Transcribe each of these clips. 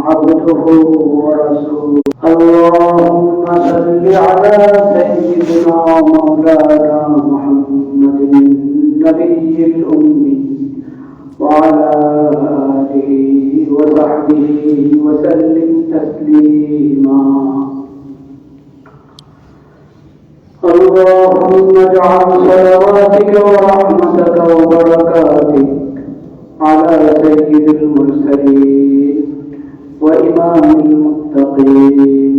عبده ورسوله. اللهم صل على سيدنا مولانا محمد النبي الأمي وعلى آله وصحبه وسلم تسليما. اللهم اجعل صلواتك ورحمتك وبركاتك على سيد المرسلين وإمام المتقين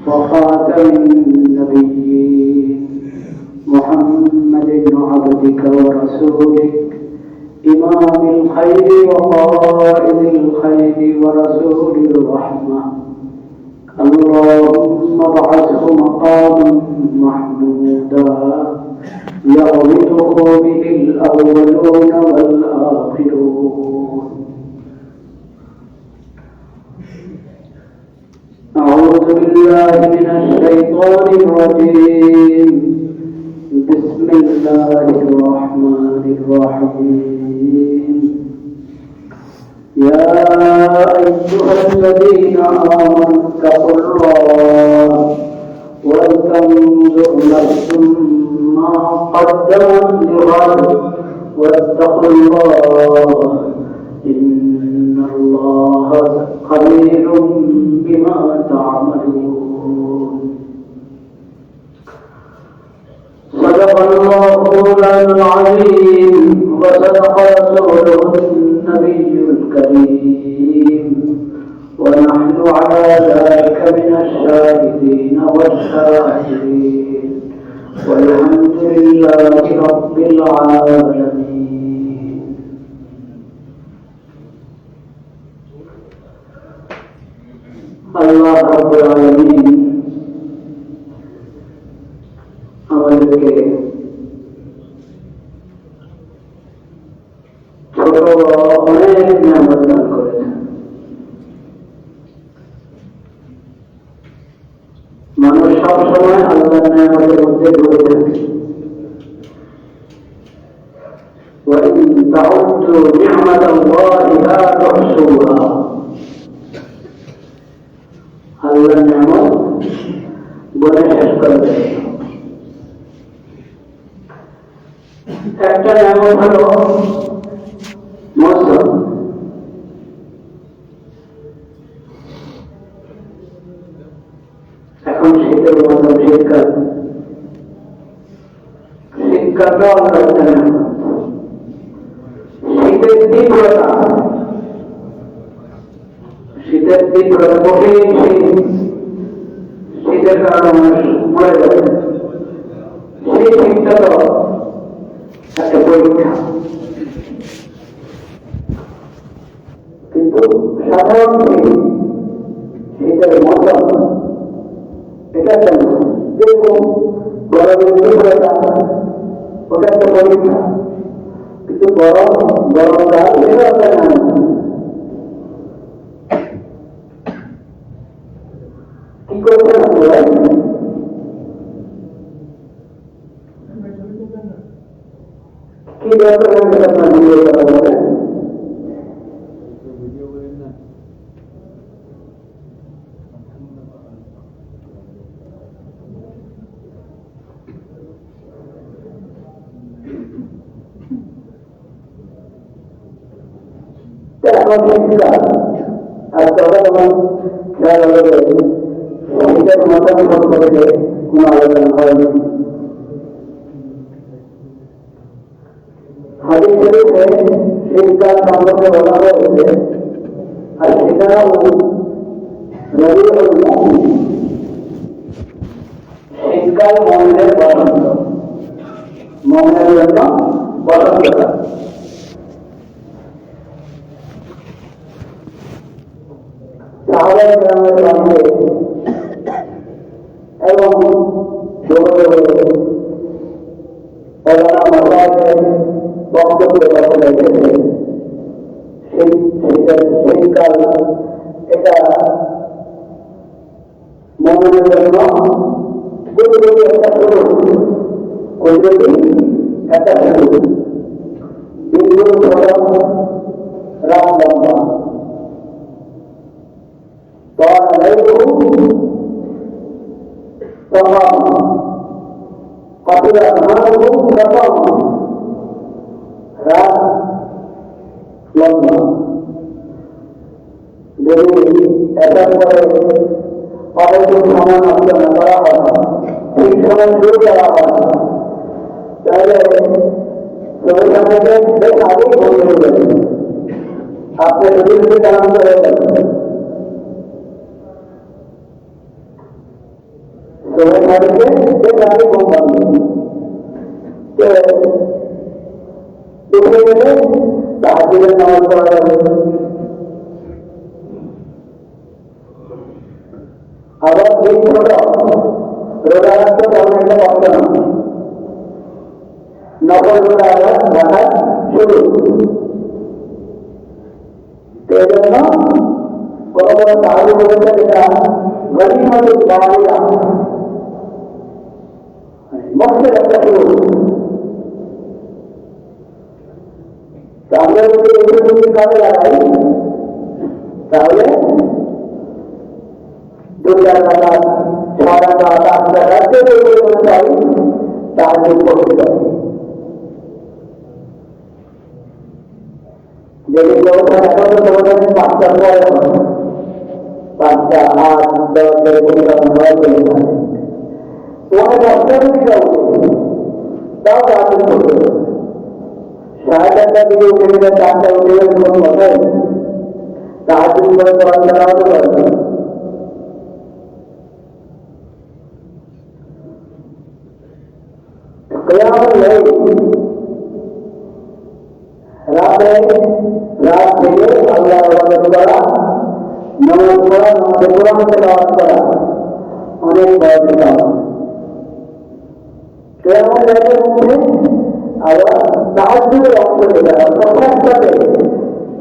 وخاتم النبيين محمد عبدك ورسولك إمام الخير وقائد الخير ورسول الرحمة. اللهم ابعثه مقاما محمودا يغبطه به الأولون والآخرون. أعوذ بالله من الشيطان الرجيم. بسم الله الرحمن الرحيم. يا أيها الذين آمنوا اتقوا الله ولتنظر نفس ما قدمت لغد واتقوا الله إن الله خبير بما تعملون. صدق الله مولانا العظيم وصدق رسوله النبي الكريم ونحن على ذلك من الشاهدين والشاكرين والحمد لله رب العالمين. আল্লাহ রাব্বুল আলামিন আমাদেরকে ছোট বড় অনেক নিয়ামত দান করেছেন। মানুষ সবসময় আল্লাহর নিয়ামতের মধ্যে ডুবে থাকে। وَإِن تَعُدُّوا نِعْمَةَ اللَّهِ لَا تُحْصُوهَا। আল্লাহর নিয়ামত বলে শেষ করা যায় না। একটা নিয়ামত হলো মৌসুম। এখন শীতের মৌসুম, শীতকাল। শীতকালটা অন্য একটা নিয়ামত। শীতের তীব্রতা, শীতের তীব্রতা কঠিন শীত, শীতের কারণে মানুষ মরে যাবে। সেই শীতটা তো একটা পরীক্ষা। কিন্তু সাধারণ শীতের মৌসুম এটা একটা দেখুন গরমের তীব্রতা ওটা একটা পরীক্ষা। কিন্তু গরমটা এটা একটা না। কি করছেন আপনারা? কি দরকার আপনার ভিডিও কথা বলেন? আর তখন খেয়াল হলে শীতের মৌসুম সম্পর্কে কোন আলোচনা হয়নি। হাদিস শরীফে শীতকাল সম্পর্কে বলা হয়েছে, আর সেটা শীতকাল মনের বসন্ত, মনের জন্য বসন্তকাল। এবং বক্তব্যে কথা লেগেছে শীতকাল এটা মনের জন্য একটা শুরু, একটা শুরু। দিনগুলো ছোট, রাত লম্বা। طال ليله فقام قتل نهاره فقام রাত লম্বা যদি এটার পরে অবশ্যই সময় নষ্ট না করা হয় ঠিক সময় শুরু করা হয় তাহলে বেশ আগেই বন্ধ হয়ে যাবে আপনি যদি চালান করে বেশ আগে কম পাবে উঠে গেলে তাহাজ্জুদের নামাজ পড়া যাবে আবার এই ছোট রোজা রাখতে তেমন একটা কষ্ট না নকল রোজা আবার রাখা শুরু এই জন্য কোনো কোনো সাহায্য করেছে যেটা গরিমাদের বাড়িরা মস্তের একটা শুরু আমরা যদি এই কাজে লাগাই তাহলে 2 টাকা 6 টাকা 7 টাকা যে পরিমাণ পাই তাহলে করতে পারি যদি ব্যবসা এখন তো তোমাদের 5টা পরে 5টা 8 10 এর পরিমাণ হয় চলে যায় তোমাকে 10টা যদি দাও তাও তাহলে করতে পারি 6:30 দিকে উঠে গেলে 4টা উঠে গেলে কোনো কথাই তাহাজ্জুদ করে কোরআন তেলাওয়াত করবে কিয়ামুল লাইল রাত থেকে আল্লাহর ইবাদত করা নামাজ পড়া নামাজে কোরআন তেলাওয়াত করা অনেক বড় কাজ কিয়ামুল লাইলের মধ্যে আবার তাহাজ্জুদের অংশ যেটা প্রথম সাথে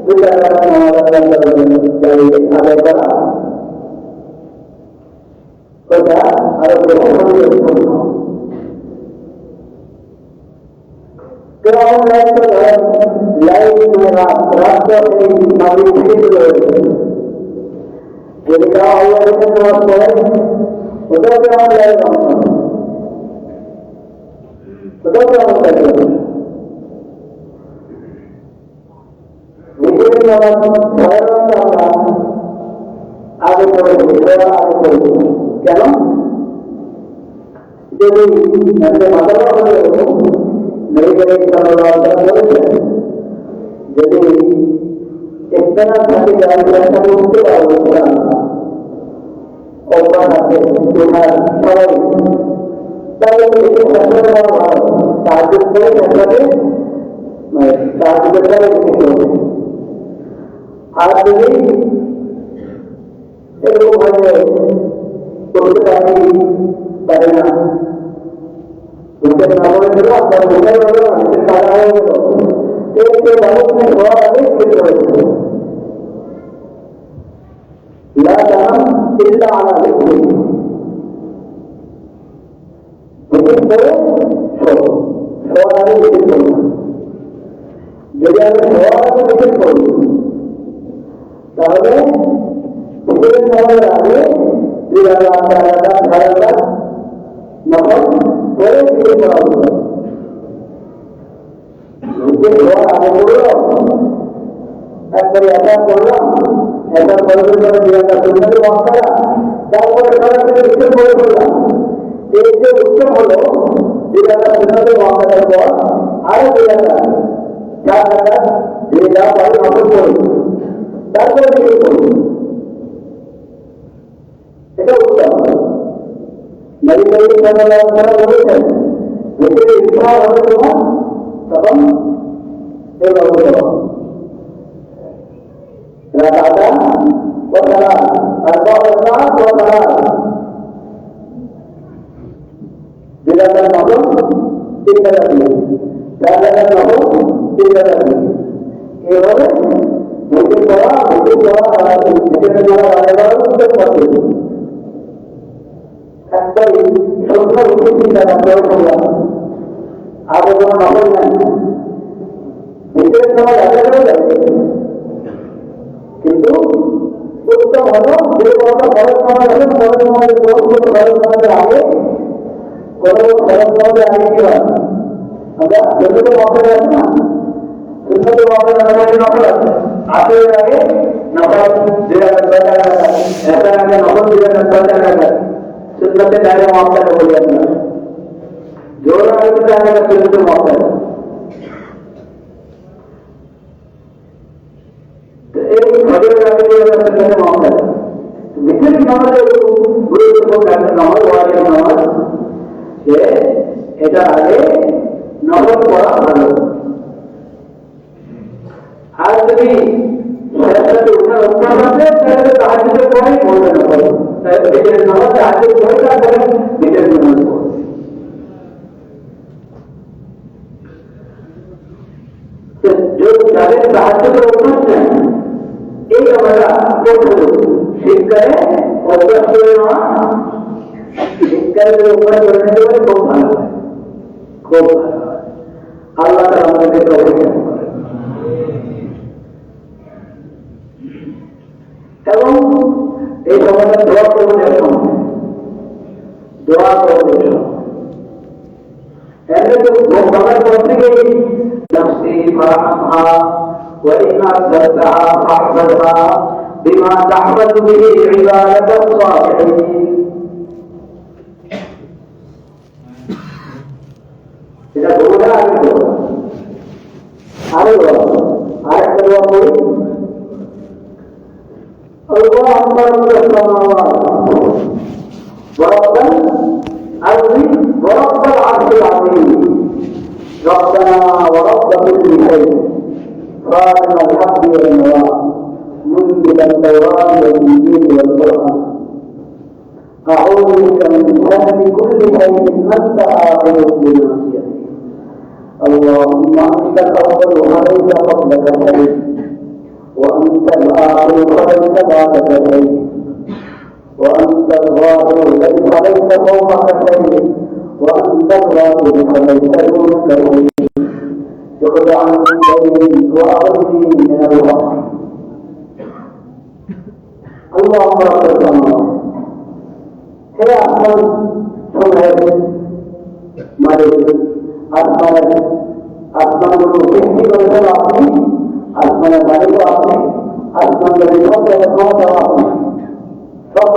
2 টাকা নামাজ আদায় করা ওটা আরো বেশি গুরুত্বপূর্ণ কেমন লাগছে লাইট রাস্তা এই মালিক থেকে রয়েছে যদি কেউ আল্লাহর নামাজ পড়ে ওটাও কেমন লাগে ওটাও কেমন লাগে নিজের নামাজ সাধারণত আমরা আগে করে আগে করে কেন যদি মাতালা হলে नहीं करेगी यदि इतना खाली जानकारी उनके उनके नामों में आपका मुझे होगा उनके सारा होगा एक के बहुत में हुआ है फिर होगा ला जान इल्ला आला लिखी लेकिन तो शो आने लिखी तो यदि हमें शो आने लिखी तो ताहले इसे नंबर आगे फिर आला नंबर बड़े दिए पड़ा हुआ उसके द्वारा आगे बोलो एक बार ऐसा बोलना ऐसा बोलने पर दिया था तुमने भी वहाँ करा चार बार करा फिर इससे बोले बोला एक से उत्तम बोलो दिया था तुमने भी वहाँ करा तो आगे दिया था क्या करा ये जा भाई वहाँ पर बोलो चार बार दिए बोलो ऐसा उत्तम नई नई करना बोले थे लेकिन इतना होने के बाद तब हम एक और बोलो राजा बता अरबा बता जिला का नाम ठीक है राजा का नाम ठीक है ये बोले मुझे पढ़ा मुझे आएगा उससे पढ़ते একবারই সত্য ভিত্তিক দ্বারা প্রয়োগ করলাম আগে কোনো নকল নাই ভিতরের সময় দেখা যাবে কিন্তু উত্তম হলো যে কোনো ফরজ নামাজ হলে ফরজ নামাজের পর ফরজ নামাজের আগে কোনো ফরজ নামাজের আগে কি হয় আমরা সুন্নতে মুআক্কাদা আছে না সুন্নতে মুআক্কাদা নামাজের নফল আছে আসরের আগে নফল 2 রাকাত এসার আগে নফল 2 রাকাত সুন্নতে দাঁড়িয়ে মুআক্কাদা বলি আমরা জোহর আগে দাঁড়িয়ে সুন্নতে মুআক্কাদা এই ফজরের আগে সুন্নতে মুআক্কাদা বিশেষ নামাজের গুরুত্বপূর্ণ একটা নামাজ ওয়াজিব নামাজ যে এটা আগে নফল পড়া ভালো আর যদি সাথে উঠার অভ্যাস আছে তাহলে তাহাজ্জুদের পরেই পড়বে নফল তাহলে বিশেষ নামাজ তাহাজ্জুদ পড়ে তারপরে বিশেষ নামাজ পড়বে যাদের তাহাজ্জুদের অভ্যাস নেই এই আমরা করবো শীতকালে অভ্যাস করে নেওয়া শীতকালে অভ্যাস করে নিতে পারে খুব ভালো হয় খুব ভালো হয় আল্লাহ তাআলা আমাদেরকে তৌফিক দান করেন এবং এই সময়টা দোয়া করবেন সময় দোয়া করবেন এমনি তো ঘুমানোর পর থেকেই নফসি ফারহামহা وإن أرسلتها فاحفظها بما تحفظ به عبادك الصالحين إذا قلنا আরেকটা দোয়া করি اللهم رب السماوات ورب الأرض ورب العرش العظيم ربنا ورب كل شيء خاتم الحق والنوى منزل التوراة والإنجيل والقرآن أعوذ بك من شر كل شيء أنت آخذ بناصيته اللهم أنت الأول وليس قبلك شيء وأنت الآخر وليس بعدك شيء وأنت الظاهر ليس فوقك شيء وأنت الرازق فليس دونك شيء يخرج عن الدين وأخرجني من الوقت اللهم رب السماوات هي أحسن سمعت مالك আসমান গুলো সৃষ্টি করেছেন আপনি আসমানের মালিক আপনি আসমান গুলি সব ক্ষমতা আপনি সব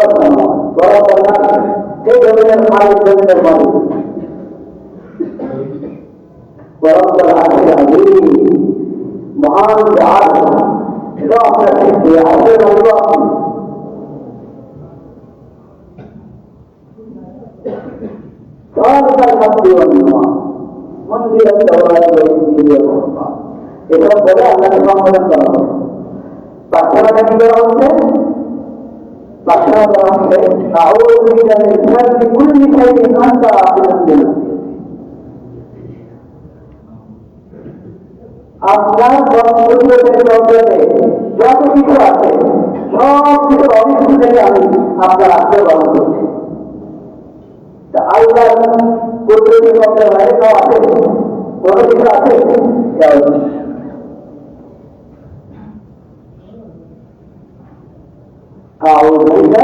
বড় কথা এই জমিনের মালিক জমিনের মালিক বরং আছে মহান এটা আপনার সৃষ্টি আসলে মালিক আপনি সরকার শাস্তি মন্দির এসব বলে আপনাকে সম্বোধন করা হবে প্রার্থনাটা কি করা হচ্ছে প্রার্থনা করা হচ্ছে আপনার যত কিছু আছে সব কিছু অনিষ্ট থেকে আমি আপনার আশ্রয় গ্রহণ করছি আল্লাহ কুদরতি শব্দের বাইরে কেউ আছে কোনো কিছু আছে أعوذ بك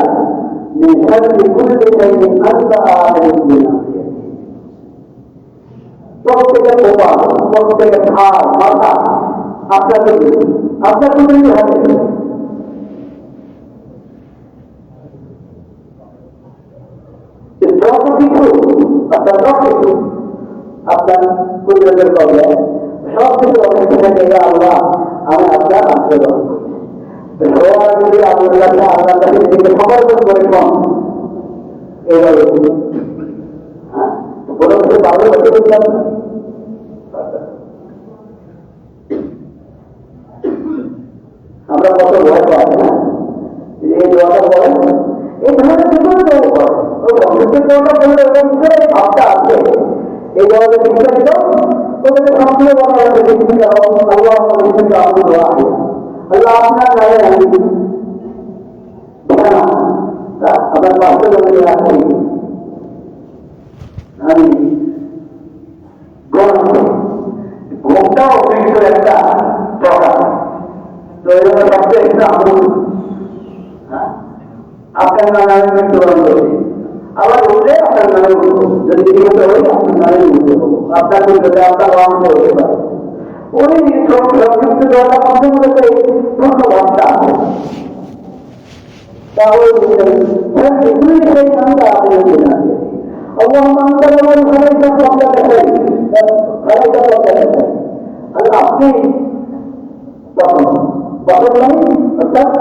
من شر كل شيء أنت آخذ بناصيته প্রত্যেকের বোপা প্রত্যেকের ঘাড় মাথা আপনাকে হবে যত কিছু আপনার সব কিছু আপনার কুদরতের কবলে সব কিছু অনেক থেকে আল্লাহ আমি আপনার আশ্রয় গ্রহণ করছি যদি আপনার কাছে আল্লাহ কাছে নিজেকে সমর্পণ করে কম এইভাবে হ্যাঁ কোনো কিছু পাবে বলতে বললাম না আমরা কত ভয় পাই না এই দোয়াটা বলেন এই ধরনের যে কোনো দোয়া করে ভাবটা আছে এই দোয়াটা বিস্তারিত তোমাদের সক্রিয় বলা হয়েছে আল্লাহ আল্লাহ আপনার নামে আপনার পাশে জমি রাখছি আমি ঘুমটাও কিন্তু একটা প্রকার তো এই জন্য সবচেয়ে একটা আমল আপনার নামে আমি মৃত্যুবরণ করছি, আবার উঠলে আপনার নামে উঠবো, যদি জীবিত হই আপনার নামে উঠতে হবো, আপনার বিরুদ্ধে আপনার গ্রহণ করতে পারে। ওই সংক্ষিপ্ত দলটা মধ্যে মধ্যে ধন্যবাদটা আছে, তাহলে এগুলি সেই নামটা আপনি কিনা اللهم انت الذي خلقت قبل شيء خلقت قبل شيء আপনি অর্থাৎ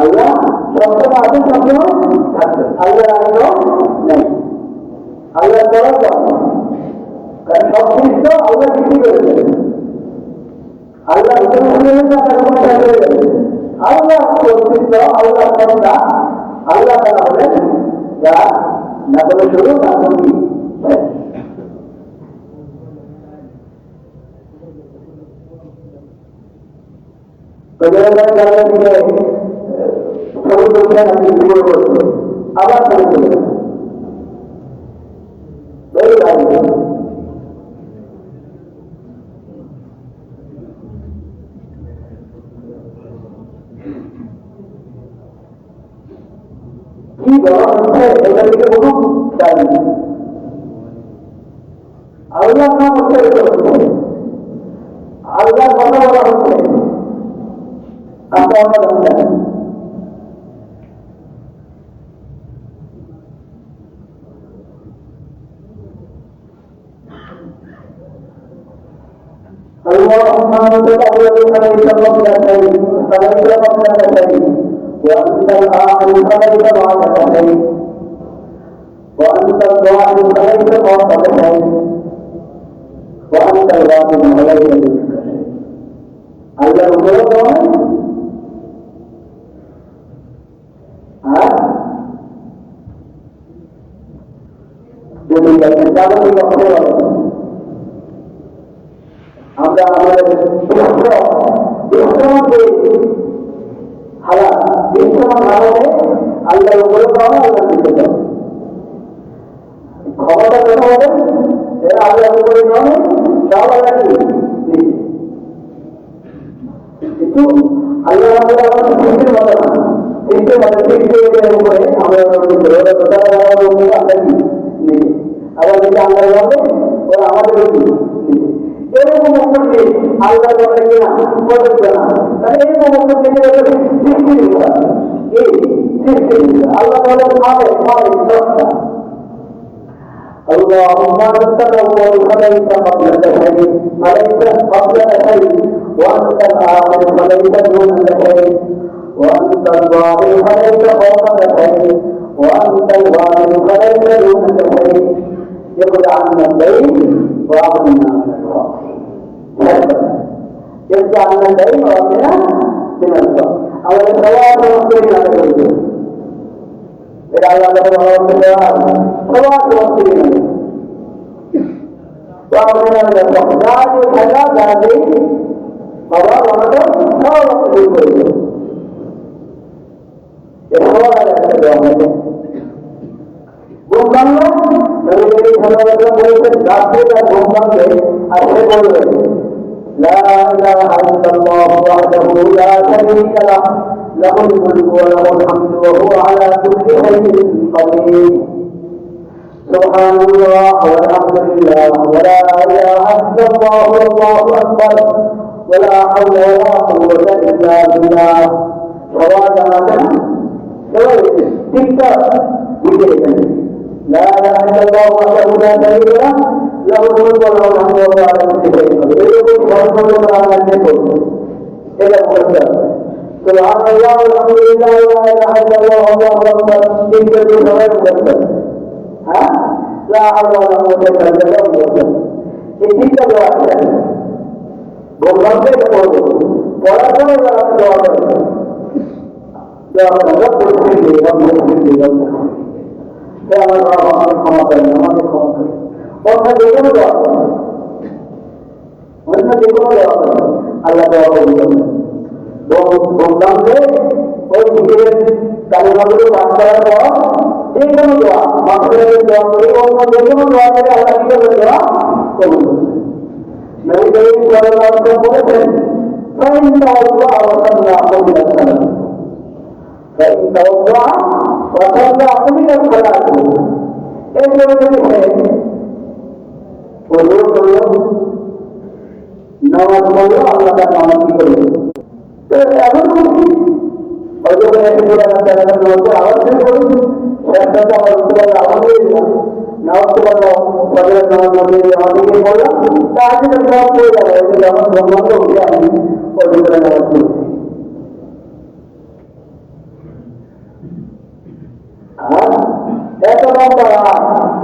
আল্লাহ সবসময় আছেন, সবসময় থাকবেন, আল্লাহ আগেও নেই, আল্লাহ করার কারণ সব জিনিস তো আল্লাহ সৃষ্টি করেছেন, আল্লাহ আল্লাহ অস্তিত্ব আল্লাহ সত্তা আল্লাহ তারা হলেন যা না কোনো শুরু না কোনো কি আবার কি বলা হচ্ছে এটা থেকে কোনো চাই আল্লাহ নাম উচ্চারিত হচ্ছে, আল্লাহ কথা বলা হচ্ছে, আপনারা জানেন اللهم انت الاول فليس قبلك شيء فليس قبلك شيء وانت الاخر فليس بعدك شيء وانت الظاهر فليس فوقك شيء وانت الباطن فليس دونك شيء الله يقول যদি জাগতিক অর্থে আমরা আমাদের বিশ্বমধ্যে হালাত বিশ্বমান হালাতে আল্লাহর উপরে পাওয়া আল্লাহ দিতে চাও ক্ষমতা কথা হবে এরা আল্লাহর উপরে নয়, তাও আল্লাহ কি কিন্তু আল্লাহ আমাদের সৃষ্টির মতো না, সৃষ্টির মতো সৃষ্টির উপরে আমরা আল্লাহ কি আবার যদি আল্লাহ হবে ওরা আমাদের কি এরকম অপরকে আল্লাহ করে কিনা প্রযোজ্য না, তাহলে এরকম অপরকে সৃষ্টি এই সৃষ্টি আল্লাহ বলেন হবে হবে দশটা اللهم انت الاول فليس قبلك شيء فليس قبلك شيء وانت الاخر فليس دونك شيء وانت الظاهر فليس فوقك شيء وانت الباطن فليس دونك شيء يقول عنا الليل واغننا من الوقت يجعلنا الليل واغننا من الوقت او الصلاه والسلام على الرسول إذا الله صلاه والسلام واغننا من الوقت ذلك كذا ذلك بابا وانا صلاه والسلام يقول على السلام ঘুমকানো নবী সাল্লাল্লাহু আলাইহি ওয়াসাল্লাম রাতে তার ঘুমকানকে আসলে বললেন লা ইলাহা ইল্লাল্লাহ ওয়াহদাহু লা শারীকা লাহু লাহুল মুলকু ওয়া লাহুল হামদু ওয়া হুয়া আলা কুল্লি শাইইন কাদির সুবহানাল্লাহ ওয়ালহামদুলিল্লাহ ওয়া লা ইলাহা ইল্লাল্লাহ ওয়াল্লাহু আকবার ওয়া লা হাওলা ওয়া লা কুওয়াতা ইল্লা বিল্লাহ ওয়াদানা ঠিকঠাক বুঝে গেছেন لا اله الا الله وحده لا شريك له له الملك وله الحمد وهو على كل شيء قدير এরকম ভাবে আমরা দেখব এটা বলতে সুবহান আল্লাহ আলহামদুলিল্লাহ লা ইলাহা ইল্লাল্লাহ আল্লাহু আকবার তিনটে সবাই বলতে হ্যাঁ লা হাওলা ওয়া লা কুওয়াতা ইল্লা বিল্লাহ এই তিনটা দোয়া আছে বলতে পড়ব পড়ার পরে আমরা দোয়া করব দোয়া করব আমার বাবা আমাকে ক্ষমা করেন, আমাকে ক্ষমা করেন, অন্য যে কোনো দেওয়া করেন, অন্য যে কোনো দেওয়া করেন আল্লাহ দেওয়া করবেন বললাম যে ওই নিজের কালিমাগুলো পাঠ করার পর যে কোনো দেওয়া মাসের দেওয়া করি অন্য যে কোনো দেওয়া করে আল্লাহ কি করে দেওয়া করবেন নবী করিম সাল্লাল্লাহু আলাইহি ওয়াসাল্লাম বলেছেন ফাইন্না আল্লাহ ওয়া সাল্লাল্লাহু আলাইহি ওয়াসাল্লাম فإن توضأ وصلى من الصلاة এরপরে যদি ওযু করলো নামাজ পড়লো আল্লাহ তার নামাজ কি করবে তো এমন হয়তো এসে পুরো নামাজ আওয়াজ শুরু করুন শেষটা আবার উঠতে আলহামদুলিল্লাহ নামাজ তো বললো ফজরের নামাজ পড়লে আমাদেরকে বললাম তাহলে নামাজ পড়ে যাবে যখন ব্রহ্মাণ্ড উঠে আমি ওযু করে নামাজ পড়ছি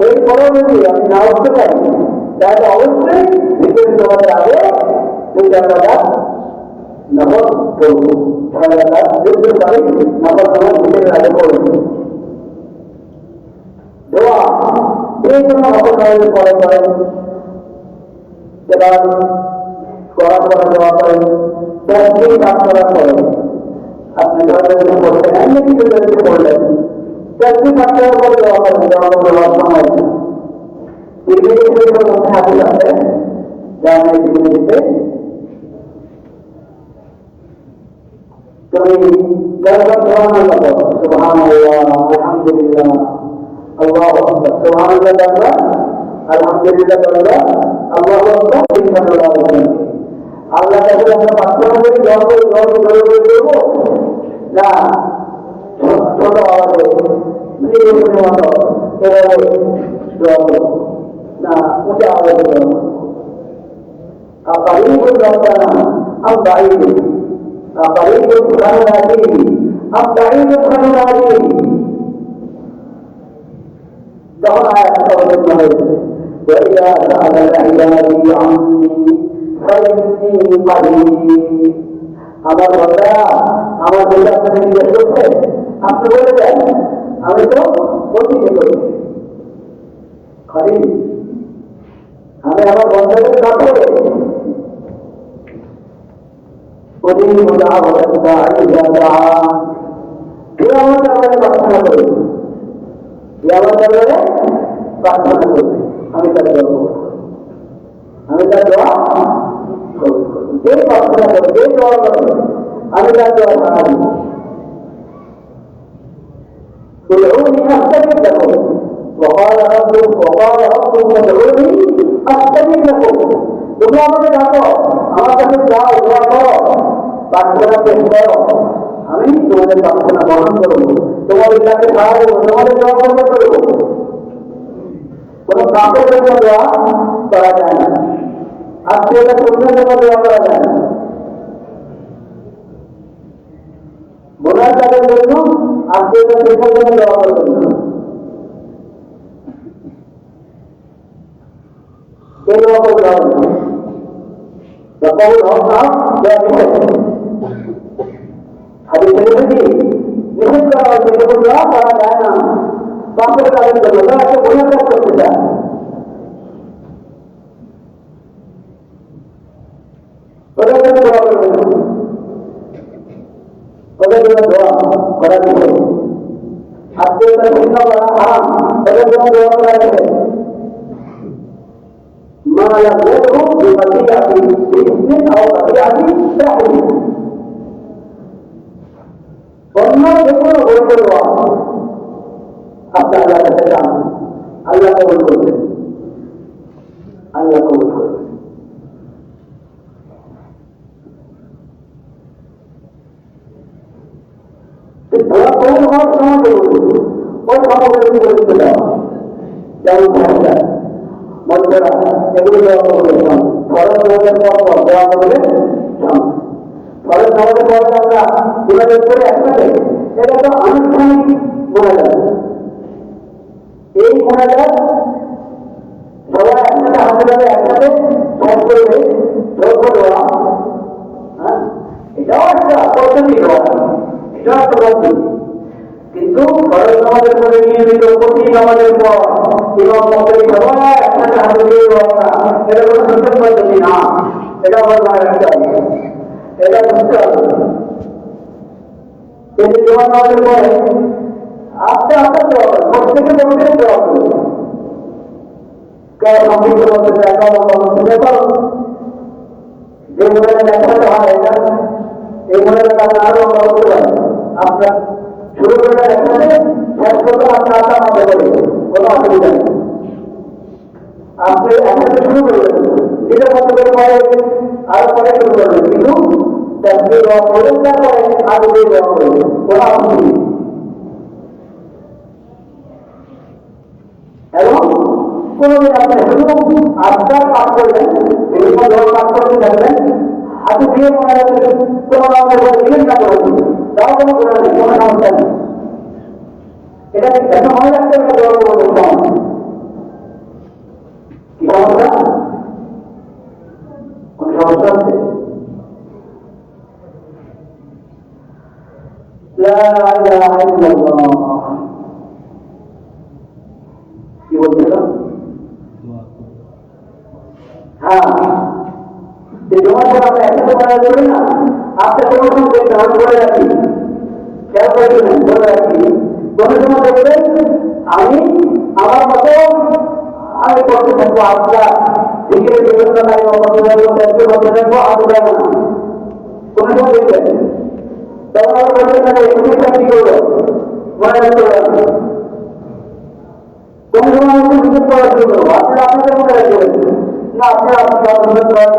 এরপরেও যদি আমি না উঠতে পারি তাহলে অবশ্যই ভিতরে তোমাদের আগে দুই টাকা নামাজ পড়বো যুদ্ধ পারি নামাজ তোমার ভিতরে আগে পড়বো দোয়া এই জন্য নামাজের পরে পরে সেটা করার পরে দোয়া করেন তাসবিহ পাঠ করার পরে আপনি ধর্মের পড়ছেন এমনি কিছু পড়লেন তাসবিহ পাঠ করার পরে দোয়া করেন দোয়া করার সময় মধ্যে হাদিস আছে যা আমি দিতে তুমি সুবহানাল্লাহ আলহামদুলিল্লাহ আল্লাহু আকবার সুবহানাল্লাহ বলবা আলহামদুলিল্লাহ বলবা আল্লাহু আকবার ইনশাআল্লাহ আল্লাহ কাছে আমরা প্রার্থনা করি দোয়া করব না ছোট আওয়াজে নিজের মতো এভাবে দোয়া করব না উঁচা আওয়াজে দোয়া করব أقريب ربنا أم بعيد أقريب فنناديه أم بعيد فنناديه دعنا آية قول وإذا سألك عبادي عني فإني قريب আমার কথা আমার যেটা আপনাকে জিজ্ঞেস করছে আপনি বলে দেন আমি তো অতীতে করি খরিদ আমি আমার বন্ধুদের কাছে অধীন মুদাওয়াতা ইজাদা আমার দরবারে প্রার্থনা করি আমার দরবারে প্রার্থনা করি আমি তার দোয়া করব আমি তার দোয়া করব যে প্রার্থনা করব যে দোয়া করব আমি তার দোয়া সাহায্য ادعوني استجب لكم وقال ربكم ادعوني استجب لكم তোমরা আমাকে ডাকো আমার কাছে যাও দোয়া করো প্রার্থনা পেশ করো আমি তোমাদের প্রার্থনা গ্রহণ করবো তোমাদের কাছে সাহায্য করবো তোমাদের দোয়া করবো কোন পাপের জন্য দোয়া করা যায় না আত্মীয়তা শূন্যের জন্য দোয়া করা যায় না বোনার কাজের জন্য আত্মীয়তা শূন্যের জন্য দোয়া করবেন না এই দোয়া করতে হবে وقول الله لا يحب هذه الشيء يحب الله فلا دعنا باقي الكلام كله لا يكون هناك تفصيل ولكن دعاء ولا شيء حتى تكون ولا حرام ولكن دعاء ولا شيء ما يغلبه بقطيعة باسم أو قطيعة ساحل অন্য যে কোনো বলতে দেওয়া আপনি আল্লাহ কাছে যান আল্লাহ কবুল করবেন আল্লাহ কবুল করবেন দোয়া কবুল হওয়ার সময় ওই সমাবেশন করতে দেওয়া যেমন ভাষা মন্ত্রা এগুলো দেওয়া করবে ফরজ নামাজের পর দেওয়া করবে ফরজ নামাজের পর আমরা যোগাযোগ করে একসাথে এটা তো আনুষ্ঠানিক মোনাজাত এই মোনাজাত সবাই একসাথে হাতে ধরে একসাথে সব করবে যোগ্য দেওয়া এটাও একটা পদ্ধতি দেওয়া এটাও একটা পদ্ধতি কিন্তু ফরজ নামাজের পরে নিয়মিত প্রতি নামাজের পর ইমাম মুক্তি সবাই একসাথে হাতে দিয়ে দেওয়া এটা কোনো সুন্দর পদ্ধতি না এটা বলবার একটা এটা বুঝতে হবে যদি জমা নামাজের পরে আস্তে আস্তে দেওয়া হবে প্রত্যেকে প্রত্যেকে দেওয়া হবে কেউ সংযুক্ত করতে চায় কেউ দেখো যে মনে দেখাতে হয় এটা এই মনে আপনার আরো করতে পারেন আপনার শুরু করে একসাথে শেষ করতে আপনার আটটা মাঝে করে কোনো অসুবিধা নেই। আপনি একসাথে শুরু করবেন, এটা কত করে পরে আরো পরে শুরু করবেন, কিন্তু তাকে দেওয়া করবেন তারপরে আগে দিয়ে দেওয়া করবেন, কোনো অসুবিধা নেই। এবং কোনোদিন আপনি শুধু আটটার পাঠ করবেন, বিভিন্ন ধরনের পাঠ করতে থাকবেন, হাতে দিয়ে মনে রাখবেন কোনো রকমের জিজ্ঞেস না করবেন, তাও কোনো করে নেই, কোনো সমস্যা নেই। এটা একটা মনে রাখতে হবে, দেওয়া করবেন সমস্যা কি সমস্যা, কোন সমস্যা আছে? কি বলছিল? হ্যাঁ, জমা করে আমরা একসাথে করা যাবে না। আপনার কোনো সময় দেখতে হবে, বলে রাখি, খেয়াল করে দেবেন, বলে রাখি, কোনো সময় দেখবেন আমি আমার মতো আমি করতে থাকবো, আপনার দিকে বিভিন্ন কাজে করতে থাকবো, আগে যাবো না। কোনো সময় দেখবেন তখন আমার করতে থাকে কি করবো, মনে রাখতে পারবো। কোন সময় আমি বিশেষ করা শুরু করবো, আপনারা আপনাদের মনে রাখবেন না, আপনারা আপনাদের বিষয়,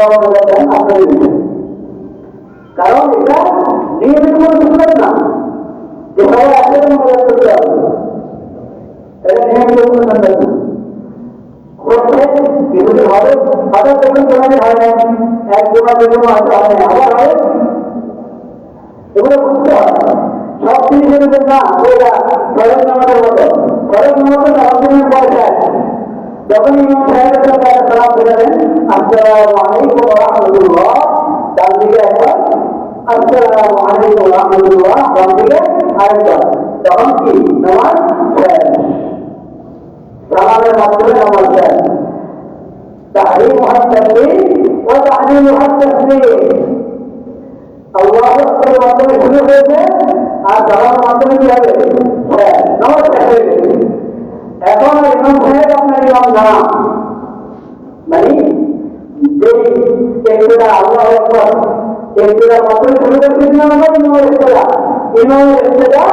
কারণ এটা নিয়মিত কোনো বিষয় না যে সবাই আপনাদের মনে রাখতে হবে, এটা নিয়মিত কোনো সন্দেহ না। কিন্তু হবে হঠাৎ দেখুন তোমাদের হয় না, এক জমা দুজমা হয়তো হয় না, আবার হয়, এগুলো বুঝতে হবে। সব জিনিসের উপর না ওইটা খরচ নামাজের মতো, খরচ নামাজের নামাজের পয়সায় যখন ইমাম সাহেবের সাথে সালাম ফেরাবেন, আসসালামু আলাইকুম ওয়া রাহমাতুল্লাহ, ডান দিকে একবার, আসসালামু আলাইকুম ওয়া রাহমাতুল্লাহ, ডান দিকে আরেকবার, তখন কি নামাজ শেষ, সালামের মাধ্যমে নামাজ শেষ। তাহরিমুহা তাকবীর ওয়া তাহলিলুহা তাসলিম, আল্লাহু আকবারের মাধ্যমে শুরু হয়েছে আর সালামের মাধ্যমে কি হবে, শেষ, নামাজ শেষ হয়ে গেছে। এখন ইমাম সাহেব আপনার ইমাম না, মানে যে একটিরা আল্লাহু আকবার একটিরা মাধ্যমে শুরু করছে ইমামের ইস্তেদা, ইমামের ইস্তেদা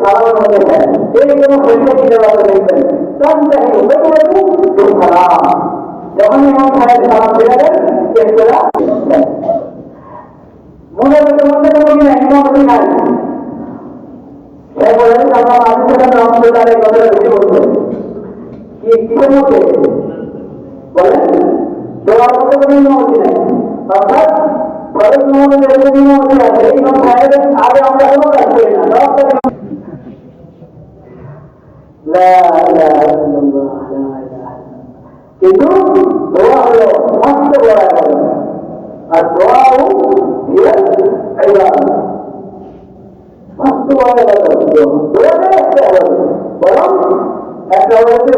সালামের মধ্যে শেষ, এই কোনো পরীক্ষা দিতে পারবে দেখবেন সালাম, যখন ইমাম সাহেব সালাম ফেরাবেন ইস্তেদা মনে করতে মধ্যে কোনো কি নাই, ইমামতি নাই, সে বলেন আমার আদিত্যের রহমতুল্লাহ এই কথাটা বেশি বলছে কি কিসের মধ্যে বলেন, দেওয়ার মধ্যে কোনো ইমামতি নাই, অর্থাৎ ফরজ নামাজের যে ইমামতি আছে ইমাম সাহেবের আগে আমরা কোনো কাজ করি না, কিন্তু দোয়া হলো মস্ত বড় আর দোয়াও মস্ত বড় বরং একটা অবস্থা